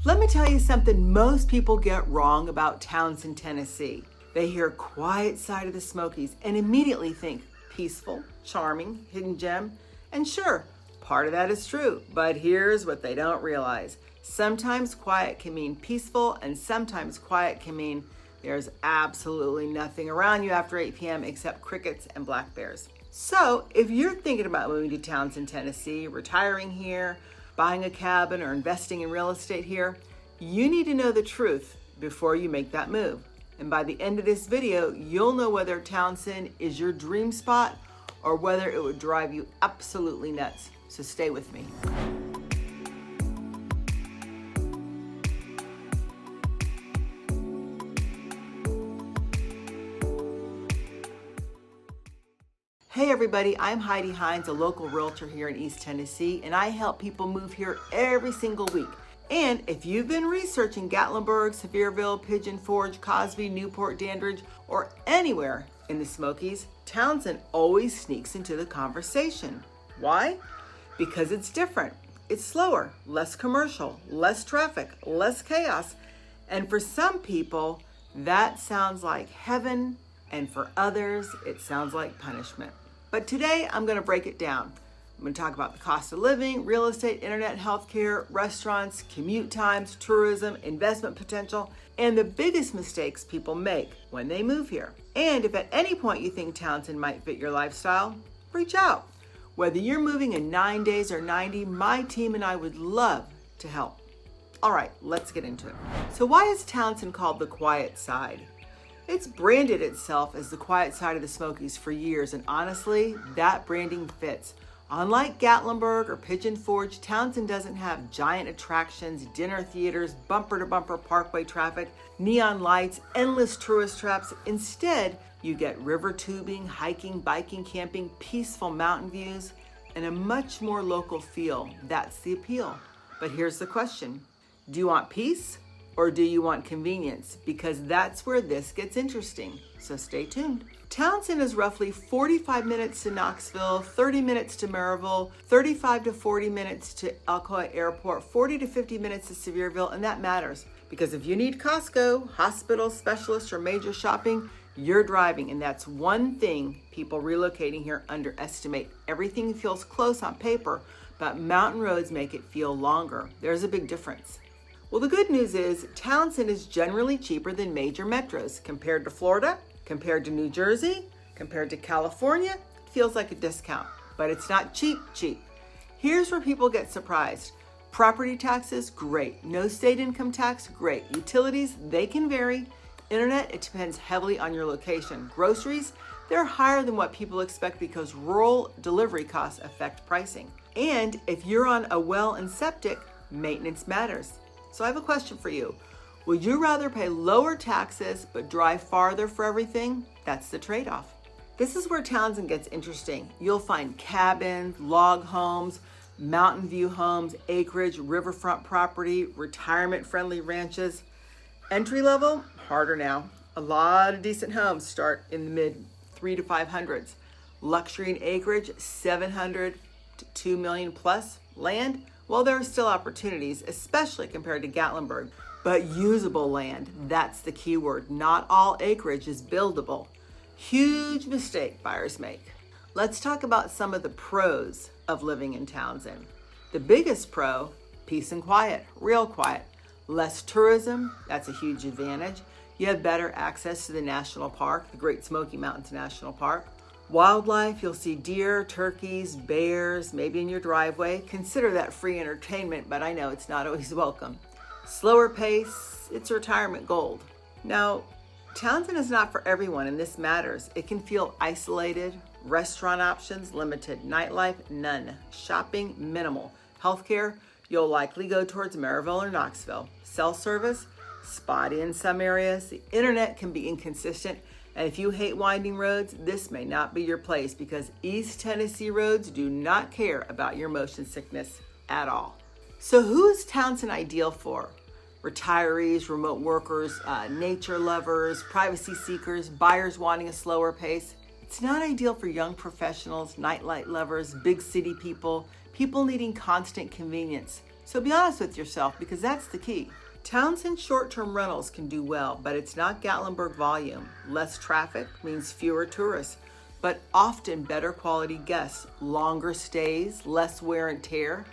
Let me tell you something most people get wrong about Townsend, Tennessee. They hear quiet side of the Smokies and immediately think peaceful, charming, hidden gem. And sure, part of that is true, but here's what they don't realize. Sometimes quiet can mean peaceful, and sometimes quiet can mean there's absolutely nothing around you after 8 p.m. except crickets and black bears. So if you're thinking about moving to Townsend, Tennessee, retiring here, buying a cabin, or investing in real estate here, you need to know the truth before you make that move. And by the end of this video, you'll know whether Townsend is your dream spot or whether it would drive you absolutely nuts. So stay with me. Hey everybody, I'm Heidi Hines, a local realtor here in East Tennessee, and I help people move here every single week. And if you've been researching Gatlinburg, Sevierville, Pigeon Forge, Cosby, Newport, Dandridge, or anywhere in the Smokies, Townsend always sneaks into the conversation. Why? Because it's different. It's slower, less commercial, less traffic, less chaos. And for some people, that sounds like heaven, and for others, it sounds like punishment. But today, I'm going to break it down. I'm going to talk about the cost of living, real estate, internet, healthcare, restaurants, commute times, tourism, investment potential, and the biggest mistakes people make when they move here. And if at any point you think Townsend might fit your lifestyle, reach out. Whether you're moving in 9 days or 90, my team and I would love to help. All right, let's get into it. So why is Townsend called the quiet side? It's branded itself as the quiet side of the Smokies for years, and honestly, that branding fits. Unlike Gatlinburg or Pigeon Forge, Townsend doesn't have giant attractions, dinner theaters, bumper-to-bumper parkway traffic, neon lights, endless tourist traps. Instead, you get river tubing, hiking, biking, camping, peaceful mountain views, and a much more local feel. That's the appeal. But here's the question. Do you want peace or do you want convenience? Because that's where this gets interesting. So stay tuned. Townsend is roughly 45 minutes to Knoxville, 30 minutes to Maryville, 35 to 40 minutes to Alcoa Airport, 40 to 50 minutes to Sevierville, and that matters because if you need Costco, hospital, specialists, or major shopping, you're driving, and that's one thing people relocating here underestimate. Everything feels close on paper, but mountain roads make it feel longer. There's a big difference. Well, the good news is Townsend is generally cheaper than major metros. Compared to Florida, compared to New Jersey, compared to California, it feels like a discount, but it's not cheap. Here's where people get surprised. Property taxes, great. No state income tax, great. Utilities, they can vary. Internet, it depends heavily on your location. Groceries, they're higher than what people expect because rural delivery costs affect pricing. And if you're on a well and septic, maintenance matters. So I have a question for you. Would you rather pay lower taxes but drive farther for everything? That's the trade-off. This is where Townsend gets interesting. You'll find cabins, log homes, mountain view homes, acreage, riverfront property, retirement-friendly ranches. Entry level, harder now. A lot of decent homes start in the mid 300 to 500s. Luxury and acreage, 700 to 2 million plus. Land, well, there are still opportunities, especially compared to Gatlinburg. But usable land, that's the key word. Not all acreage is buildable. Huge mistake buyers make. Let's talk about some of the pros of living in Townsend. The biggest pro, peace and quiet, real quiet. Less tourism, that's a huge advantage. You have better access to the national park, the Great Smoky Mountains National Park. Wildlife, you'll see deer, turkeys, bears, maybe in your driveway. Consider that free entertainment, but I know it's not always welcome. Slower pace, it's retirement gold. Now, Townsend is not for everyone, and this matters. It can feel isolated. Restaurant options, limited. Nightlife, none. Shopping, minimal. Healthcare, you'll likely go towards Maryville or Knoxville. Cell service, spotty in some areas. The internet can be inconsistent. And if you hate winding roads, this may not be your place because East Tennessee roads do not care about your motion sickness at all. So who is Townsend ideal for? Retirees, remote workers, nature lovers, privacy seekers, buyers wanting a slower pace. It's not ideal for young professionals, nightlight lovers, big city people, people needing constant convenience. So be honest with yourself, because that's the key. Townsend short-term rentals can do well, but it's not Gatlinburg volume. Less traffic means fewer tourists, but often better quality guests, longer stays, less wear and tear,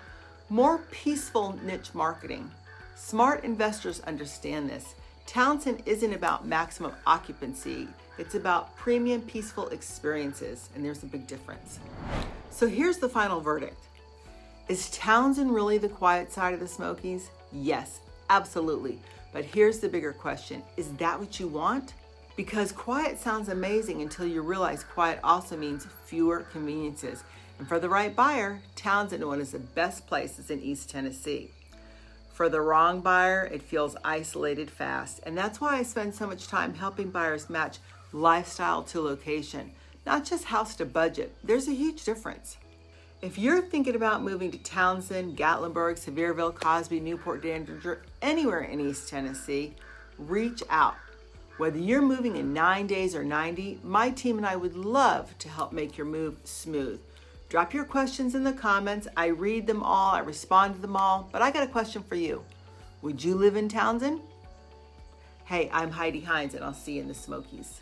more peaceful niche marketing. Smart investors understand this. Townsend isn't about maximum occupancy. It's about premium, peaceful experiences, and there's a big difference. So here's the final verdict. Is Townsend really the quiet side of the Smokies? Yes, absolutely. But here's the bigger question. Is that what you want? Because quiet sounds amazing until you realize quiet also means fewer conveniences. And for the right buyer, Townsend one is the best places in East Tennessee. For the wrong buyer, it feels isolated fast. And that's why I spend so much time helping buyers match lifestyle to location, not just house to budget. There's a huge difference. If you're thinking about moving to Townsend, Gatlinburg, Sevierville, Cosby, Newport, Dandinger, anywhere in East Tennessee, reach out. Whether you're moving in 9 days or 90, my team and I would love to help make your move smooth. Drop your questions in the comments. I read them all, I respond to them all, but I got a question for you. Would you live in Townsend? Hey, I'm Heidi Hines, and I'll see you in the Smokies.